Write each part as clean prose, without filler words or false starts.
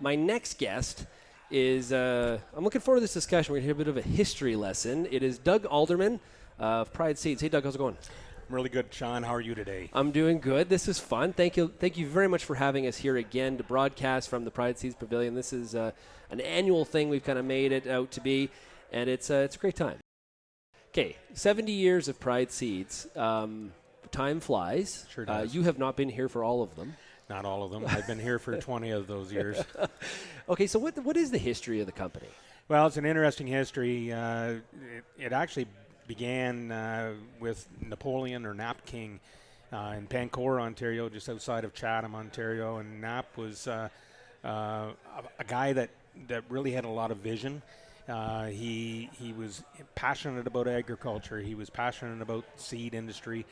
My next guest is, I'm looking forward to this discussion. We're going to hear a bit of a history lesson. It is Doug Alderman of Pride Seeds. Hey, Doug, how's it going? I'm really good, Shaun. How are you today? I'm doing good. This is fun. Thank you very much for having us here again to broadcast from the Pride Seeds Pavilion. This is an annual thing we've kind of made it out to be, and it's a great time. Okay, 70 years of Pride Seeds. Time flies. Sure does. You have not been here for all of them. Not all of them. I've been here for 20 of those years. Okay, so what is the history of the company? Well, it's an interesting history. It actually began with Napoleon or Nap King in Pancora, Ontario, just outside of Chatham, Ontario. And Nap was a guy that really had a lot of vision. He was passionate about agriculture. He was passionate about seed industry.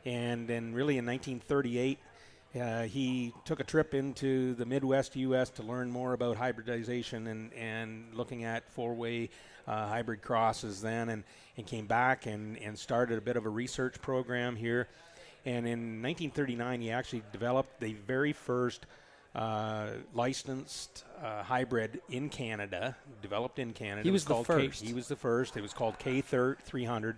And then really in 1938, he took a trip into the Midwest U.S. to learn more about hybridization and looking at four-way hybrid crosses then, and came back and started a bit of a research program here. And in 1939, he actually developed the very first licensed hybrid in Canada, developed in Canada. He was the first. He was the first. It was called K300.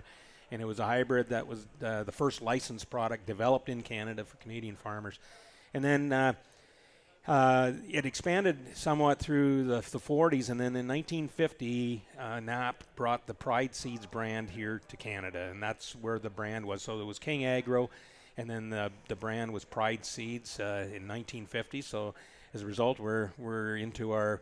And it was a hybrid that was the first licensed product developed in Canada for Canadian farmers. And then it expanded somewhat through the 40s, and then in 1950, Knapp brought the Pride Seeds brand here to Canada, and that's where the brand was. So it was King Agro, and then the brand was Pride Seeds in 1950. So as a result, we're into our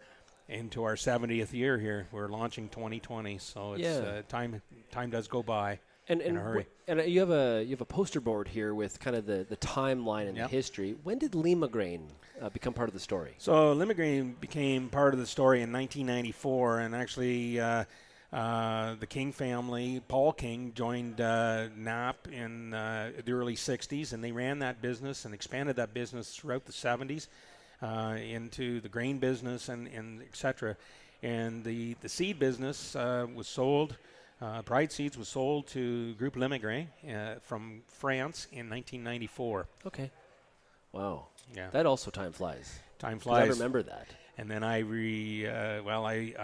70th year here. We're launching 2020, so it's time does go by. In a hurry. And you have a poster board here with kind of the timeline and the history. When did Lima Grain become part of the story? So Lima Grain became part of the story in 1994, and actually the King family, Paul King, joined Knapp in the early 60s, and they ran that business and expanded that business throughout the 70s into the grain business and et cetera. And the seed business was sold. Pride Seeds was sold to Groupe Lima Grain from France in 1994. Okay. Wow. Yeah. That also time flies. Time flies. I remember that. And then I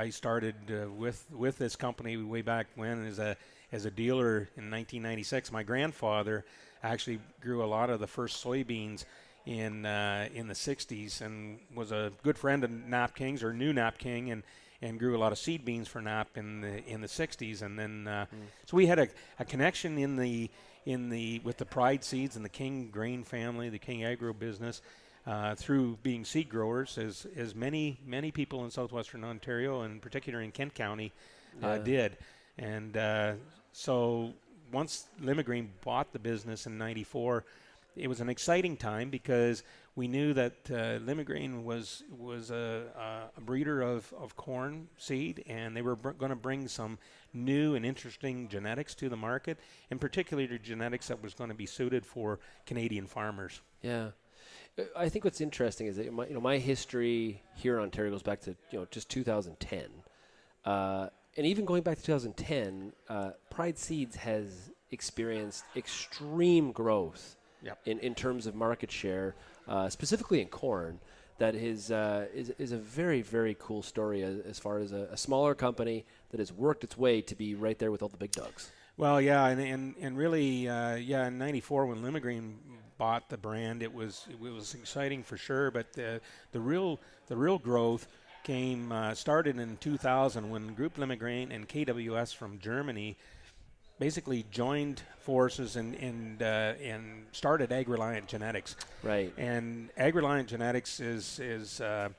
started with this company way back when as a dealer in 1996. My grandfather actually grew a lot of the first soybeans in the 60s and was a good friend of Knapp King's, or knew Knapp King, and grew a lot of seed beans for Knapp in the 60s, and then so we had a connection with the Pride Seeds and the King grain family, the King Agro business, through being seed growers, as many people in southwestern Ontario, and in particular in Kent County, did. And so once Lima Grain bought the business in *94, it was an exciting time because we knew that Lima Grain was a breeder of corn seed, and they were going to bring some new and interesting genetics to the market, and particularly genetics that was going to be suited for Canadian farmers. Yeah. I think what's interesting is that my history here in Ontario goes back to just 2010, and even going back to 2010, Pride Seeds has experienced extreme growth. Yep. In terms of market share, specifically in corn. That is a very, very cool story as far as a smaller company that has worked its way to be right there with all the big dogs. Well, yeah, and really, in '94 when Lima Grain bought the brand, it was exciting for sure. But the real growth started in 2000 when Groupe Lima Grain and KWS from Germany basically joined forces and started AgReliant Genetics. Right. And AgReliant Genetics is a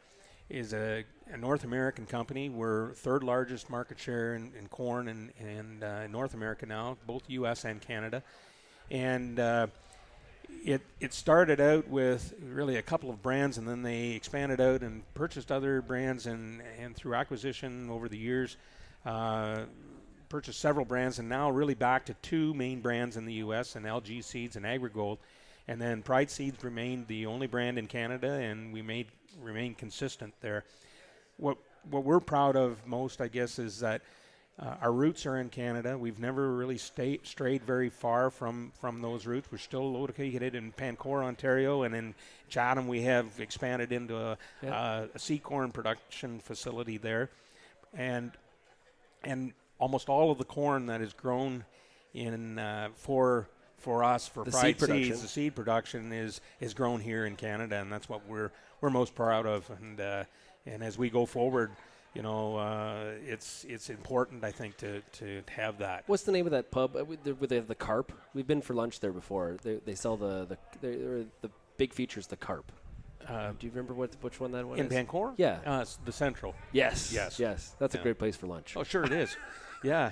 North American company. We're third largest market share in corn and North America now, both U.S. and Canada. And it started out with really a couple of brands, and then they expanded out and purchased other brands, and through acquisition over the years, purchased several brands, and now really back to two main brands in the U.S., and LG Seeds and AgriGold. And then Pride Seeds remained the only brand in Canada, and we remain consistent there. What we're proud of most, I guess, is that Our roots are in Canada. We've never really strayed very far from those roots. We're still located in Pancor, Ontario, and in Chatham we have expanded into a seed corn production facility there, and almost all of the corn that is grown in for us for The Pride seed production. Seeds, the seed production is grown here in Canada, and that's what we're most proud of. And as we go forward, you know, it's important, I think, to have that. What's the name of that pub where they have the carp? We've been for lunch there before. They sell the big features, the carp. Do you remember which one that one In is? Pancor? Yeah. The Central. Yes. Yes. That's a great place for lunch. Oh, sure it is. Yeah.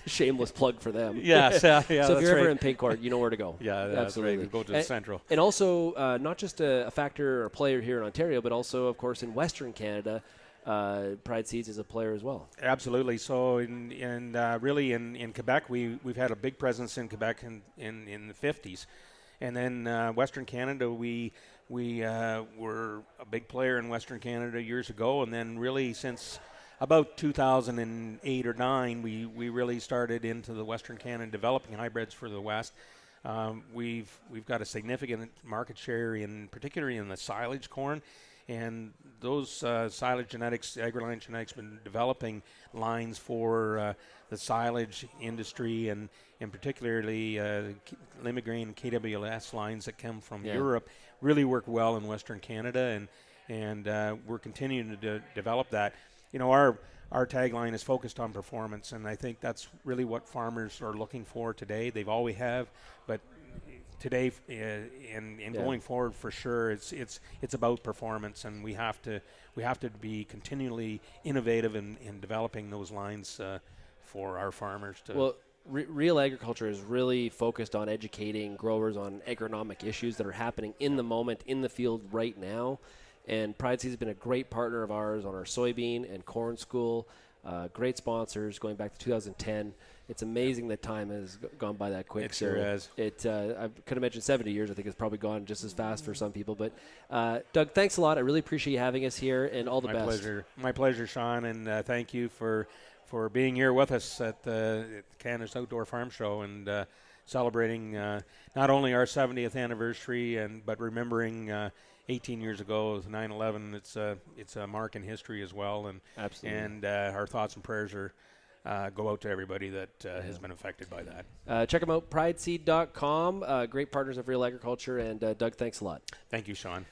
Shameless plug for them. Yes, yeah. So if you're ever in Pancor, you know where to go. Yeah, that's absolutely. right. Go to the Central. And also, not just a factor or a player here in Ontario, but also, of course, in Western Canada, Pride Seeds is a player as well. Absolutely. So, really in Quebec, we've had a big presence in Quebec in the 50s, and then Western Canada, we were a big player in Western Canada years ago, and then really since about 2008 or 9, we really started into the Western Canada developing hybrids for the West. We've got a significant market share particularly in the silage corn, and those silage genetics, AgriLine Genetics, been developing lines for the silage industry, and particularly Limigrain and KWS lines that come from Europe really work well in Western Canada, and we're continuing to develop that. You know, our tagline is focused on performance, and I think that's really what farmers are looking for today. They've always have, but today and going forward for sure, it's about performance, and we have to be continually innovative in developing those lines for our farmers to. Well, Real Agriculture is really focused on educating growers on agronomic issues that are happening in the moment, in the field right now. And Pride Seeds has been a great partner of ours on our soybean and corn school. Great sponsors going back to 2010. It's amazing that time has gone by that quick. It sure has. I could have mentioned 70 years. I think it's probably gone just as fast for some people. But Doug, thanks a lot. I really appreciate you having us here, and all the best. Pleasure. My pleasure, Shaun, and thank you for being here with us at Canada's Outdoor Farm Show and celebrating not only our 70th anniversary but remembering 18 years ago, it was 9/11. It's a mark in history as well, and absolutely. And our thoughts and prayers go out to everybody that has been affected by that. Check them out, prideseed.com. Great partners of Real Agriculture, and Doug, thanks a lot. Thank you, Shaun.